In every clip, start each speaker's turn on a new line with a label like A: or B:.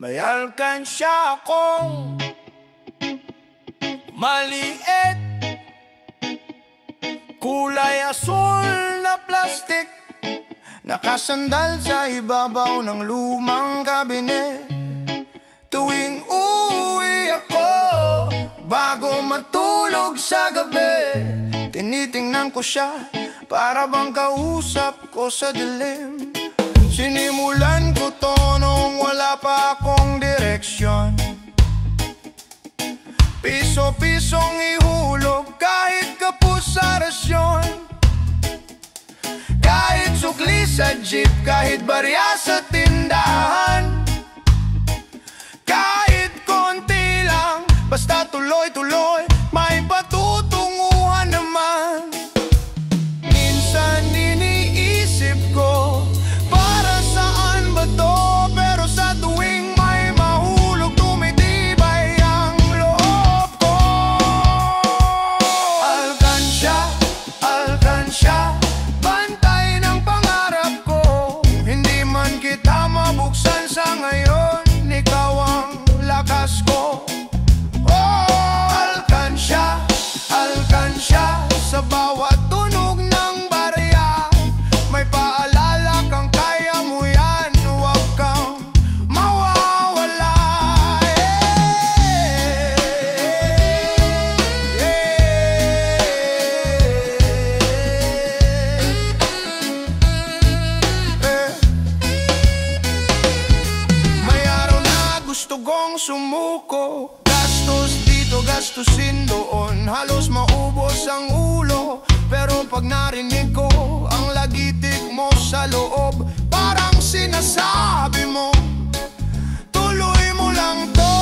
A: May alkansya akong maliit, kulay asul na plastik, nakasandal sa ibabaw ng lumang kabinet. Tuwing uwi ako, bago matulog sa gabi, tinitingnan ko siya para bang kausap ko sa dilim. Sinimulan ko to nung wala pa akong direksyon, piso-pisong ihulog kahit kapos sa rasyon, kahit sukli sa jeep, kahit barya sa tindahan, kahit konti lang, basta tuloy-tuloy, may patutunguhan naman. Minsan iniisip ko, para saan ba to? Pero sa tuwing may mahulog, tumitibay ang loob ko. Alkansya, alkansya, bantay ng pangarap ko. Hindi man kita mabuksan sa ngayon, ikaw ang lakas ko. Oh, alkansya, alkansya, sa bawat tunog ng barya, may paalala kang kaya mo yan, huwag kang mawawala. May araw na gusto kong sumuko, gastos dito, gastusin doon, halos maubos ang ulo. Pero pag narinig ko ang lagitik mo sa loob, parang sinasabi mo, tuloy mo lang to.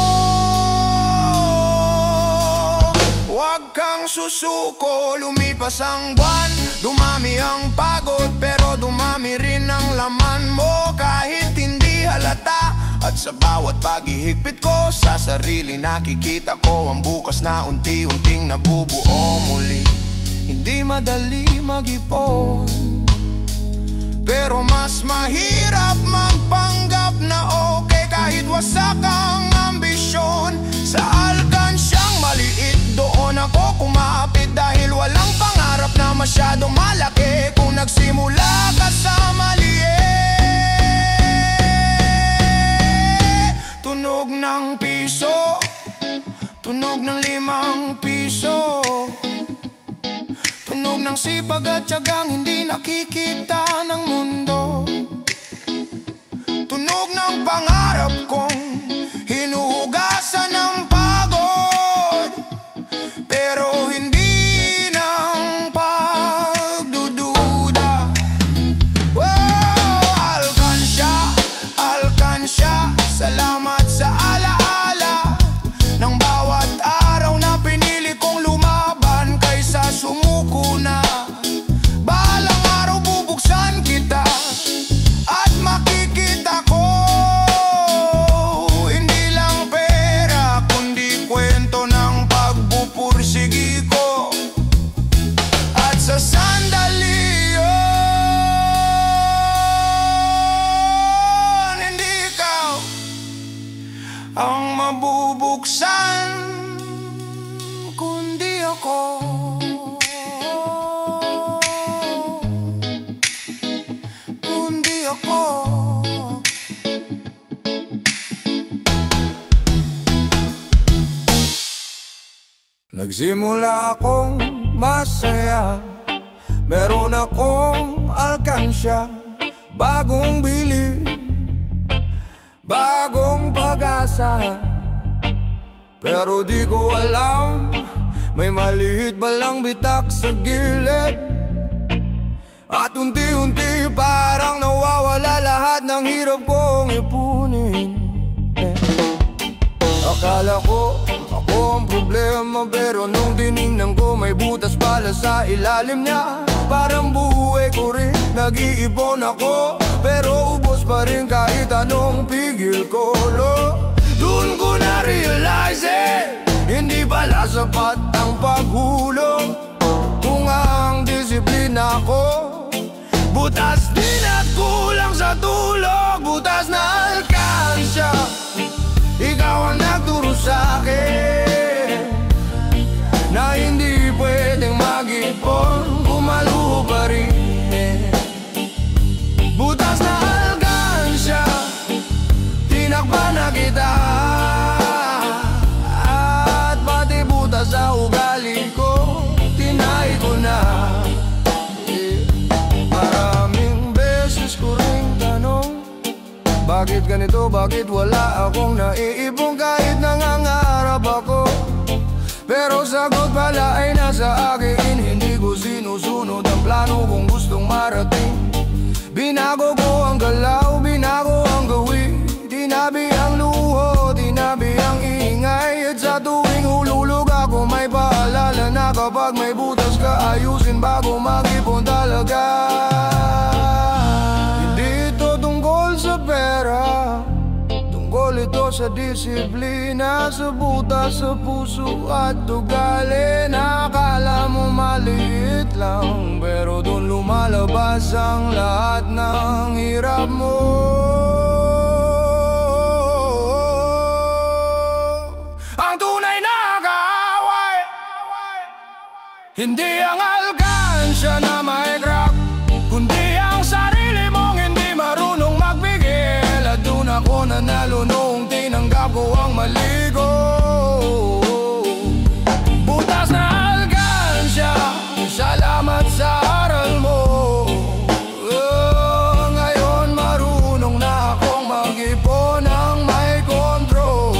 A: Huwag kang susuko, lumipas ang buwan, dumami ang pagod, pero dumami rin ang laman mo kahit hindi halata. At sa bawat paghihigpit ko sa sarili, nakikita ko ang bukas na unti-unting nabubuo muli. Hindi madali mag-ipon, pero mas mahirap magpanggap na okay kahit wasak ang ambisyon. Sa alkansyang maliit, doon ako kumapit, dahil walang pangarap na masyadong malaki kung nagsimula ka sa maliit. Tunog ng piso, tunog ng 5 piso, tunog ng sipag at tiyagang hindi nakikita ng mundo, tunog ng pangarap kong hinuhugasan ng pagod, pero hindi ng pagdududa. Oh, alkansya, alkansya, salamat sa alaala ng bawat araw na pinili kong lumaban kaysa sumuko na. Balang araw bubuksan kita at makikita ko, hindi lang pera kundi kwento ng pagbupursigi ko. At sa sandali yun, hindi ikaw ang mabubuksan, kundi ako. Kundi ako. Nagsimula akong masaya, meron akong alkansya, bagong bili, bagong pag-asa. Pero di ko alam, may maliit balang bitak sa gilid, at unti-unti parang nawawala lahat ng hirap kong ipunin. Akala ko ako ang problema, pero nung tinignan ko may butas pala sa ilalim niya. Parang buhay ko rin, nag-iipon ako, pero ubos pa rin kahit anong pigil ko. Doon ko na-realize hindi pala sapat ang paghulog, kung ang disiplina ko butas din at kulang sa tulog. Butas na alkansya, sa'kin na hindi pwedeng mag-ipon, gumalo pa rin. Butas na alkansya, tinakpan na kita, at pati butas sa ugali ko, tinay ko na. Maraming beses ko ring tanong, bakit ganito, bakit wala akong naiipon kahit nangangarap ako? Pero sagot pala ay nasa akin, hindi ko sinusunod ang plano kung gustong marating. Binago ko ang galaw, binago ang gawin, tinabi ang luho, tinabi ang ingay. At sa tuwing hululog ako may paalala na kapag may butas ka, ayusin bago mag-ipon talaga. Hindi ito tungkol sa pera, tungkol ito sa disiplina, sa butas sa puso at ugali. Nakala mo maliit lang, pero dun lumalabas ang lahat ng hirap mo. Ang tunay na kaaway, hindi ang alkansya na may crack, kundi ang sarili mong hindi marunong magbigil. At dun ako nanalo noong tinanggap ko ang mali ko. Butas na alkansya, salamat sa aral mo. Ngayon marunong na akong mag-ipon ng may control.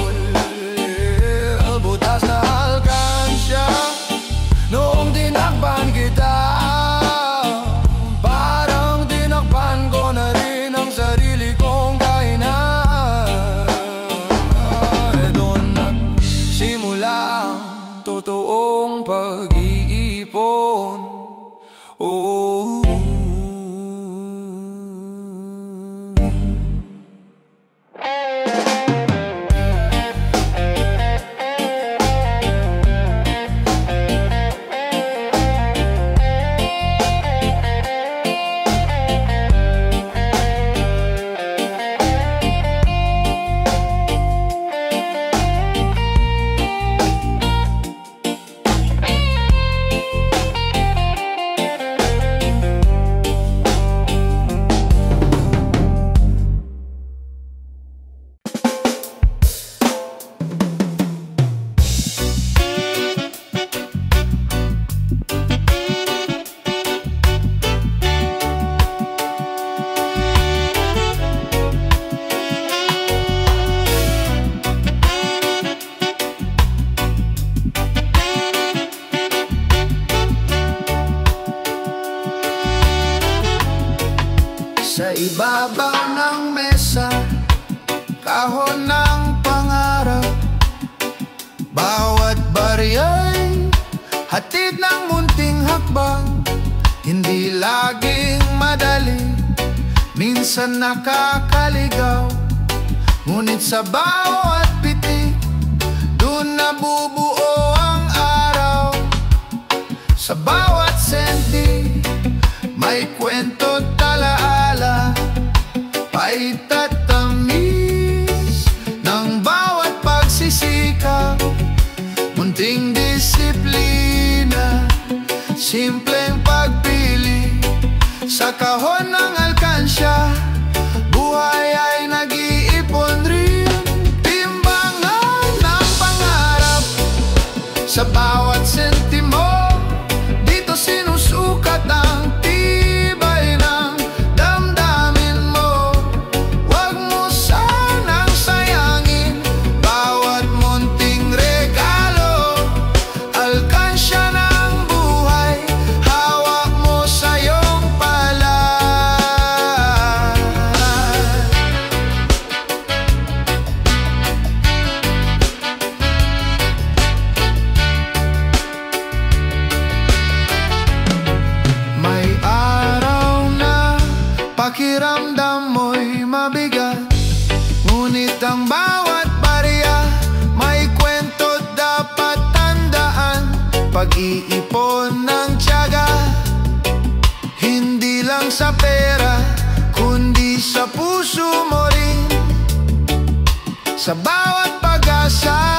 A: Butas na alkansya, noong tinakpan kita, parang tinakpan ko na rin ang sarili kong kahinaan. Doon nagsimula ang totoong pag-iipon. Oh. Sa ibabaw ng mesa, kahon ng pangarap, bawat bariya'y hatid ng munting hakbang. Hindi laging madali, minsan nakakaligaw, ngunit sa bawat pitik, dun nabubuo ang araw. Sa bawat senti, may kwento talaala, pait at tamis ng bawat pagsisikap. Munting disiplina, simpleng pagpili, sa kahon ng alkansya, buhay ay nag-iipon rin. Timbangan ng pangarap, sa bawat sentimo, dito sinusukat ang tibay ng damdamin mo. Huwag mo sanang sayangin bawat munting regalo, alkansya ng buhay, hawak mo sa iyong palad. May araw na pakiramdam mo'y mabigat, ngunit ang bawat barya may kwento dapat tandaan. Pag-iipon ng tiyaga, hindi lang sa pera, kundi sa puso mo rin. Sa bawat pag-asa,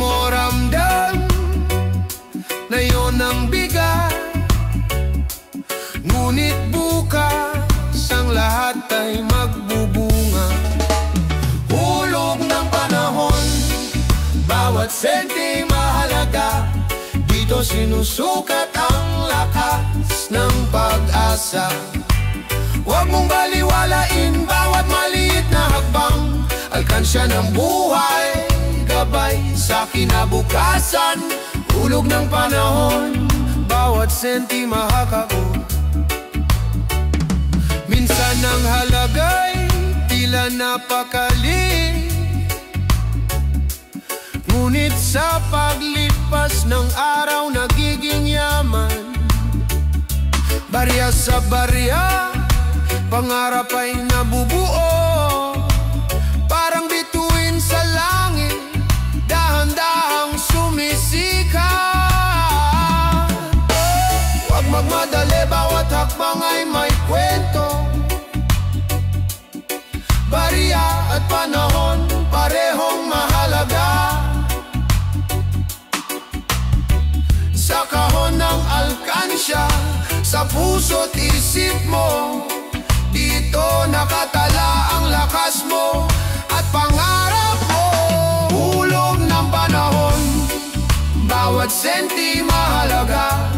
A: mo ramdam na yun ang bigat, ngunit bukas ang lahat ay magbubunga. Hulog ng panahon, bawat senti mahalaga. Dito sinusukat ang lakas ng pag-asa. Huwag mong baliwalain bawat maliit na hakbang. Alkansya ng buhay, gabay sa kinabukasan. Hulog ng panahon, bawat senti mahakao. Minsan ang halaga'y tila napakali, ngunit sa paglipas ng araw nagiging yaman. Barya sa barya, pangarap ay nabubuo. Parang bituin sa langit, dahan-dahang sumisikat. Huwag magmadali, bawat hakbang ay may kwento. Barya at panahon, parehong mahalaga. Sa kahon ng alkansya, sa puso't isip mo, dito nakatala ang lakas mo at pangarap mo. Hulog ng panahon, bawat senti mahalaga.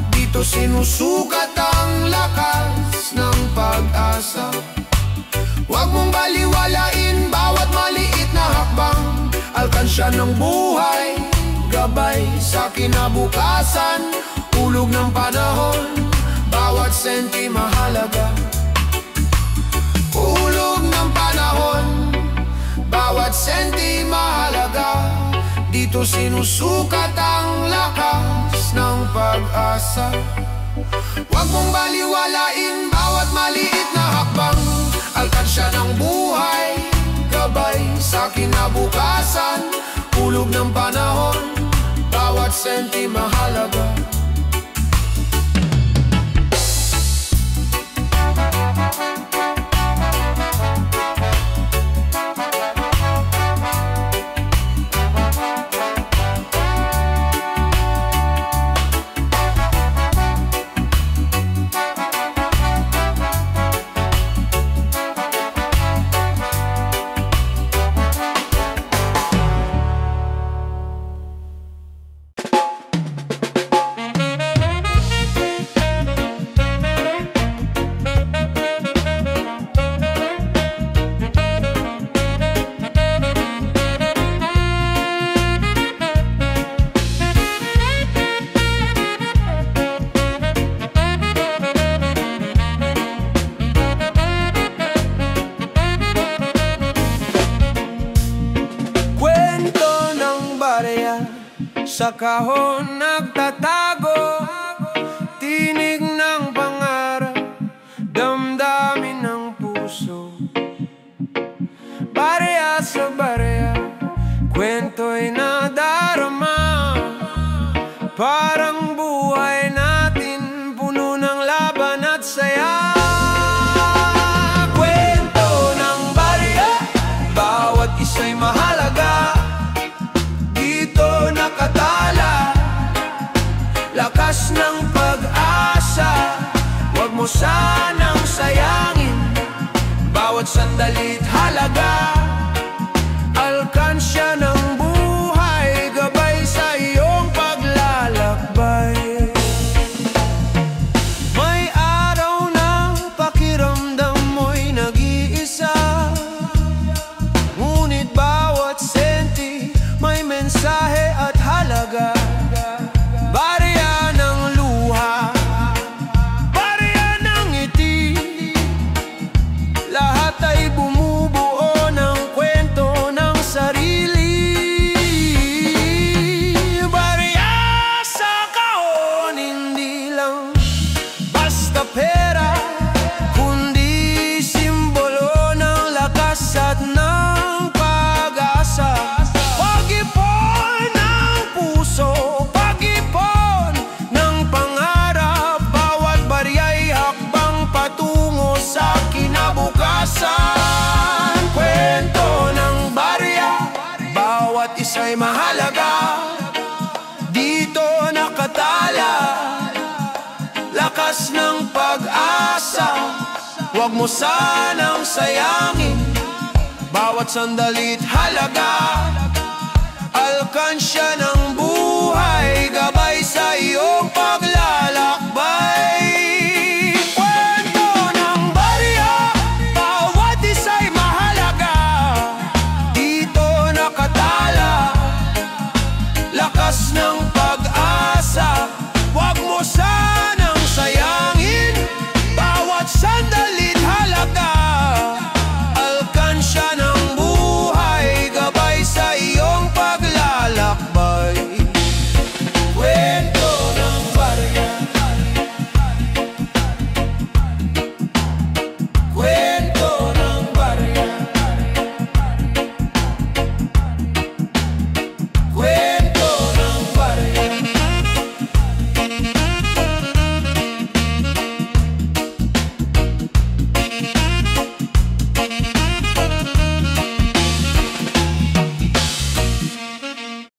A: Dito sinusukat ang lakas ng pag-asa. Huwag mong baliwalain bawat maliit na hakbang. Alkansya ng buhay, gabay sa kinabukasan. Hulog ng panahon, bawat senti mahalaga. Hulog ng panahon, bawat senti mahalaga. Dito sinusukat ang lakas ng pag-asa. Huwag mong baliwalain bawat maliit na hakbang. Alkansya ng buhay, gabay sa kinabukasan. Hulog ng panahon, bawat senti mahalaga. Sa kahon nagtatago, tinig ng pangarap, damdamin ng puso. Barya sa barya, kwento'y nadarama. Parang buhay natin, puno ng laban at saya. Kwento ng barya, bawat isa'y mahalaga. Dito nakatala, lakas ng pag-asa. Huwag mo sanang sayangin bawat sandali't halaga. Alkansya ng buhay, gabay sa iyong paglalakbay. May araw ng pakiramdam mo'y nag-iisa, ngunit bawat senti may mensahe at halaga. Barya ng luha, barya ng ngiti, lahat ay bumubuo ng kwento ng sarili. Barya sa kahon, hindi lang basta pera, kundi simbolo ng lakas at ng pag-asa. Pag-ipon ng puso, pag-ipon ng pangarap, bawat barya'y hakbang patungo sa kinabukasan. Kwento ng barya, bawat isa'y mahalaga. alaala, lakas ng pag-asa. Huwag mo sanang sayangin bawat sandali't halaga. Alkansya ng buhay